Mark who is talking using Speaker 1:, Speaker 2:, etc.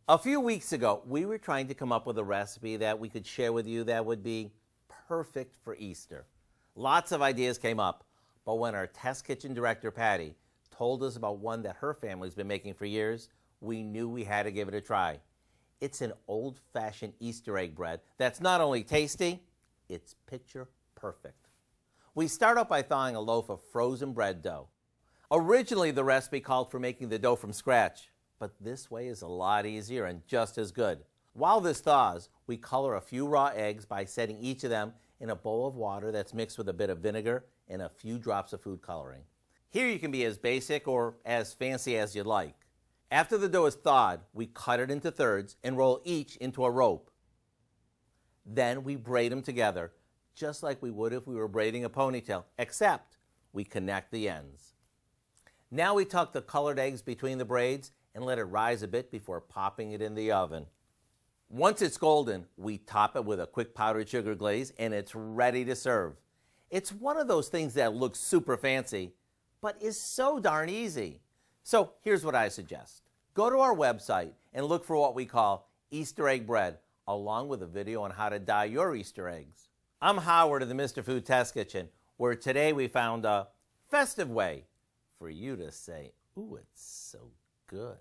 Speaker 1: A few weeks ago, we were trying to come up with a recipe that we could share with you that would be perfect for Easter. Lots of ideas came up, but when our test kitchen director, Patty, told us about one that her family's been making for years, we knew we had to give it a try. It's an old-fashioned Easter egg bread that's not only tasty, it's picture perfect. We start out by thawing a loaf of frozen bread dough. Originally, the recipe called for making the dough from scratch, but this way is a lot easier and just as good. While this thaws, we color a few raw eggs by setting each of them in a bowl of water that's mixed with a bit of vinegar and a few drops of food coloring. Here you can be as basic or as fancy as you'd like. After the dough is thawed, we cut it into thirds and roll each into a rope. Then we braid them together, just like we would if we were braiding a ponytail, except we connect the ends. Now we tuck the colored eggs between the braids and let it rise a bit before popping it in the oven. Once it's golden, we top it with a quick powdered sugar glaze and it's ready to serve. It's one of those things that looks super fancy, but is so darn easy. So here's what I suggest. Go to our website and look for what we call Easter egg bread, along with a video on how to dye your Easter eggs. I'm Howard of the Mr. Food Test Kitchen, where today we found a festive way for you to say, "Ooh, it's so good."